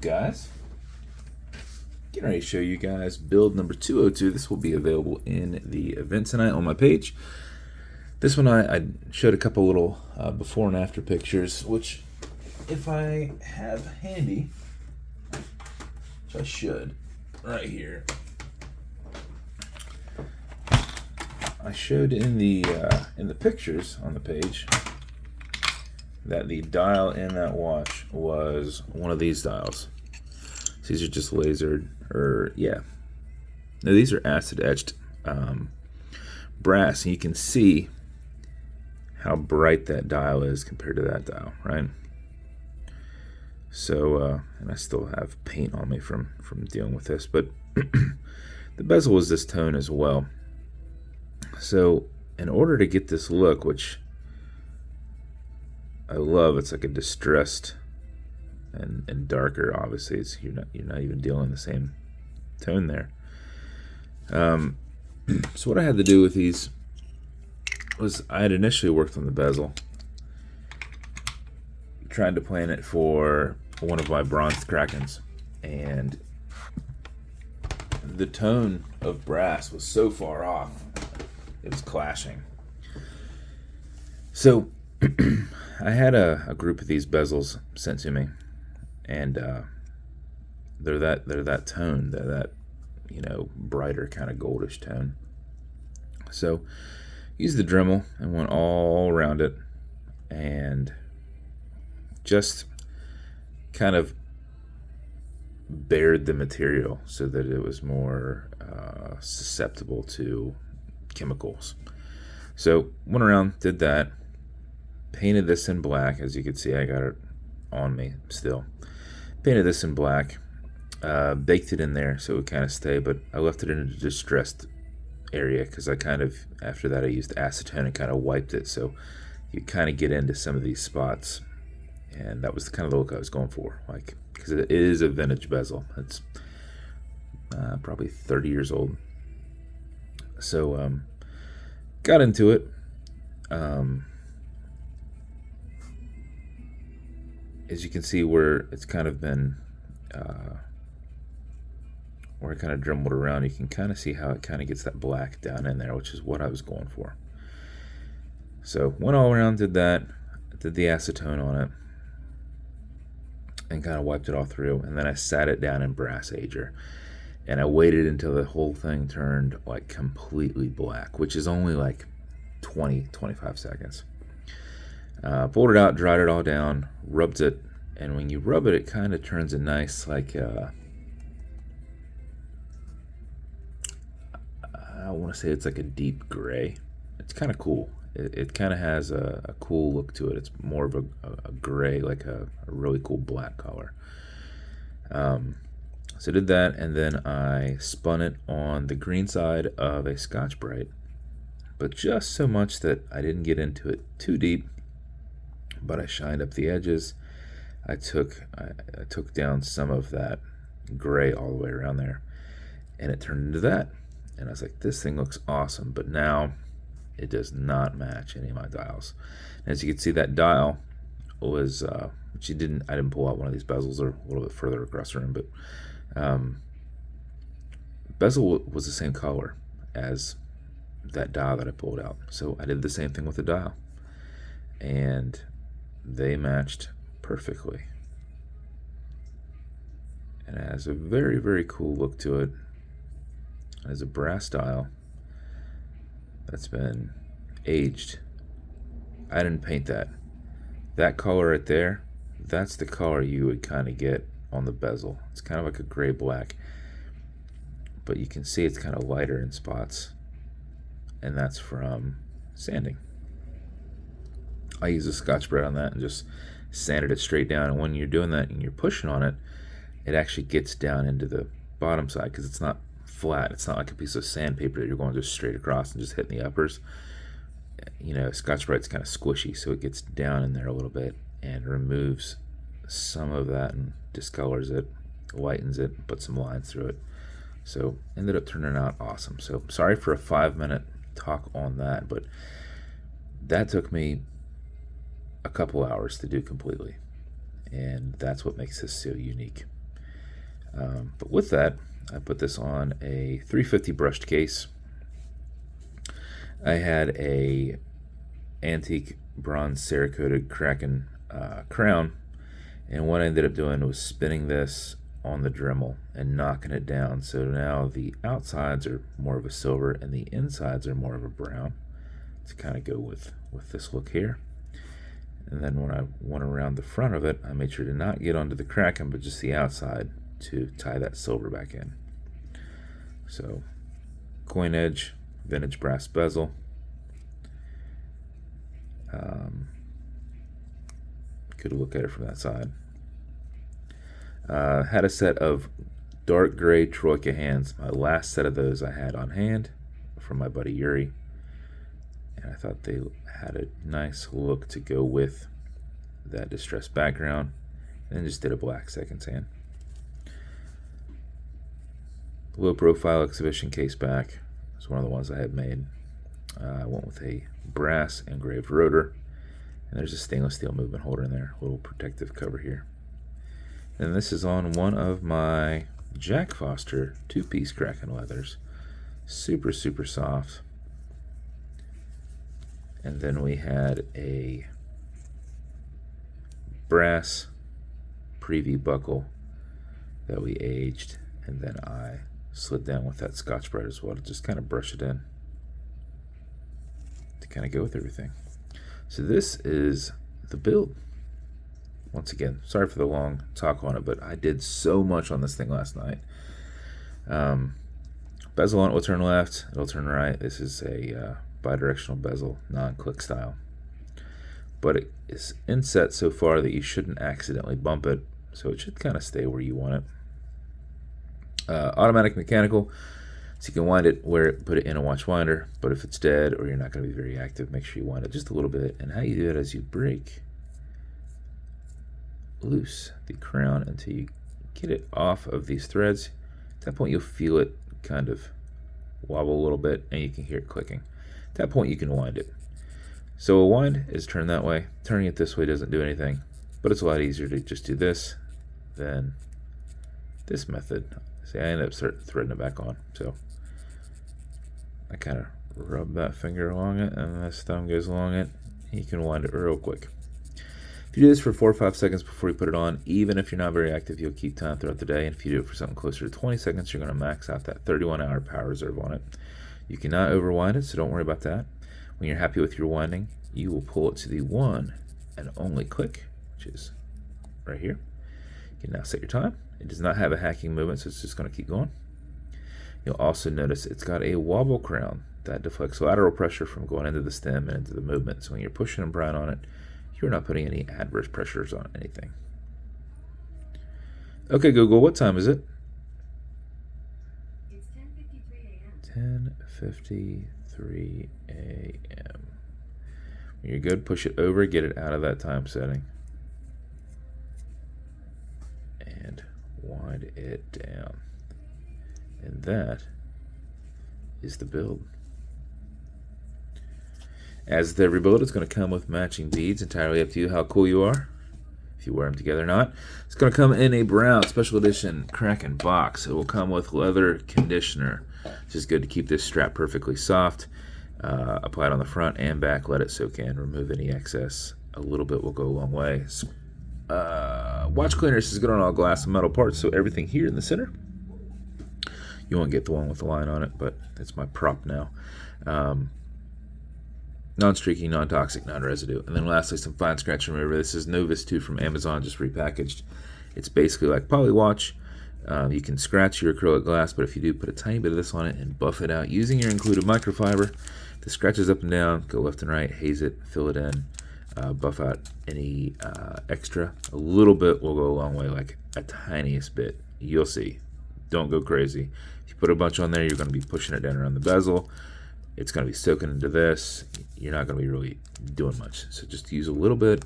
guys? Getting ready to show you guys build number 202. This will be available in the event tonight on my page. This one I showed a couple little before and after pictures, which if I have handy, which I should, right here. I showed in the pictures on the page that the dial in that watch was one of these dials. So these are just lasered, or yeah. No, these are acid etched brass, and you can see how bright that dial is compared to that dial, right? So, and I still have paint on me from dealing with this, but the bezel was this tone as well. So, in order to get this look, which I love, it's like a distressed and darker. Obviously, it's you're not even dealing the same tone there. So what I had to do with these was I had initially worked on the bezel, trying to plan it for one of my bronze Krakens, and the tone of brass was so far off, it was clashing. So I had a group of these bezels sent to me, and they're that tone, they're that brighter kind of goldish tone. So used the Dremel and went all around it, and just kind of bared the material so that it was more susceptible to chemicals. So went around, did that, painted this in black. As you can see, I got it on me still. Painted this in black, baked it in there so it would kind of stay, but I left it in a distressed area because I kind of, after that, I used acetone and kind of wiped it, so you kind of get into some of these spots, and that was the kind of the look I was going for, like, because it is a vintage bezel. It's probably 30 years old. So got into it. As you can see, where it's kind of been, where I kind of dremeled around, you can kind of see how it kind of gets that black down in there, which is what I was going for. So went all around, did that, did the acetone on it, and kind of wiped it all through, and then I sat it down in brass ager, and I waited until the whole thing turned like completely black, which is only like 20-25 seconds. Pulled it out, dried it all down, rubbed it, and when you rub it, it kind of turns a nice, like, I want to say it's like a deep gray. It's kind of cool. It kind of has a cool look to it. It's more of a gray, like a really cool black color. So I did that, and then I spun it on the green side of a Scotch-Brite, but just so much that I didn't get into it too deep, but I shined up the edges. I took down some of that gray all the way around there, and it turned into that. And I was like, this thing looks awesome, but now it does not match any of my dials. And as you can see, that dial was, which I didn't pull out one of these bezels, or a little bit further across the room, but bezel was the same color as that dial that I pulled out. So I did the same thing with the dial, and they matched perfectly. And it has a very, very cool look to it. It has a brass dial that's been aged. I didn't paint that. That color right there, that's the color you would kind of get on the bezel. It's kind of like a gray black, but you can see it's kind of lighter in spots, and that's from sanding. I use a Scotch-Brite on that and just sanded it straight down, and when you're doing that and you're pushing on it, it actually gets down into the bottom side because it's not flat. It's not like a piece of sandpaper that you're going just straight across and just hitting the uppers. Scotch-Brite's kind of squishy, so it gets down in there a little bit and removes some of that and discolors it, lightens it, puts some lines through it. So ended up turning out awesome. So sorry for a 5-minute talk on that, but that took me a couple hours to do completely, and that's what makes this so unique. But with that, I put this on a 350 brushed case. I had a antique bronze cerakoted Kraken crown, and what I ended up doing was spinning this on the Dremel and knocking it down. So now the outsides are more of a silver and the insides are more of a brown to kind of go with this look here. And then when I went around the front of it, I made sure to not get onto the Kraken, but just the outside to tie that silver back in. So coin edge, vintage brass bezel. Good look at it from that side. Had a set of dark gray Troika hands. My last set of those I had on hand from my buddy Yuri. And I thought they had a nice look to go with that distressed background. And then just did a black seconds hand. Low profile exhibition case back. It's one of the ones I had made. I went with a brass engraved rotor. And there's a stainless steel movement holder in there. A little protective cover here. And this is on one of my Jack Foster 2-piece Kraken leathers. Super, super soft. And then we had a brass preview buckle that we aged. And then I slid down with that Scotch-Brite as well to just kind of brush it in to kind of go with everything. So this is the build. Once again, sorry for the long talk on it, but I did so much on this thing last night. Bezel on it will turn left, it'll turn right. This is a bidirectional bezel, non-click style. But it is inset so far that you shouldn't accidentally bump it, so it should kind of stay where you want it. Automatic mechanical, so you can wind it put it in a watch winder, but if it's dead or you're not going to be very active, make sure you wind it just a little bit. And how you do it is you break loose the crown until you get it off of these threads. At that point you'll feel it kind of wobble a little bit and you can hear it clicking. At that point you can wind it. So a wind is turned that way. Turning it this way doesn't do anything, but it's a lot easier to just do this than this method. See, I ended up threading it back on, so I kind of rub that finger along it and this thumb goes along it. You can wind it real quick. If you do this for 4 or 5 seconds before you put it on, even if you're not very active, you'll keep time throughout the day. And if you do it for something closer to 20 seconds, you're going to max out that 31-hour power reserve on it. You cannot overwind it, so don't worry about that. When you're happy with your winding, you will pull it to the one and only click, which is right here. You can now set your time. It does not have a hacking movement, so it's just going to keep going. You'll also notice it's got a wobble crown that deflects lateral pressure from going into the stem and into the movement. So when you're pushing and prying on it, you're not putting any adverse pressures on anything. Okay, Google, what time is it? It's 10:53 a.m. 10:53 a.m. When you're good, push it over, get it out of that time setting. And wind it down. And that is the build. As with every build, it's going to come with matching beads, entirely up to you how cool you are, if you wear them together or not. It's going to come in a brown special edition Kraken box. It will come with leather conditioner, which is good to keep this strap perfectly soft. Apply it on the front and back, let it soak in, remove any excess. A little bit will go a long way. Watch cleaner is good on all glass and metal parts, so everything here in the center. You won't get the one with the line on it, but it's my prop now. Non-streaky, non-toxic, non-residue. And then lastly, some fine scratch remover. This is Novus 2 from Amazon, just repackaged. It's basically like Polywatch. You can scratch your acrylic glass, but if you do, put a tiny bit of this on it and buff it out using your included microfiber. The scratches up and down, go left and right, haze it, fill it in, buff out any extra. A little bit will go a long way, like a tiniest bit. You'll see. Don't go crazy. If you put a bunch on there, you're going to be pushing it down around the bezel. It's going to be soaking into this. You're not going to be really doing much. So just use a little bit,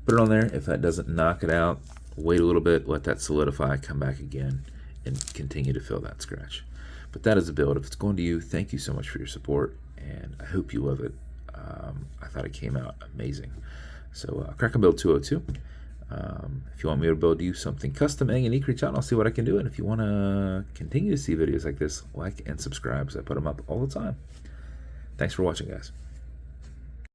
put it on there. If that doesn't knock it out, wait a little bit, let that solidify, come back again, and continue to fill that scratch. But that is the build. If it's going to you, thank you so much for your support, and I hope you love it. I thought it came out amazing. So Kraken Build 202. If If you want me to build you something custom and unique, reach out and I'll see what I can do. And if you want to continue to see videos like this, like and subscribe, because I put them up all the time. Thanks for watching, guys.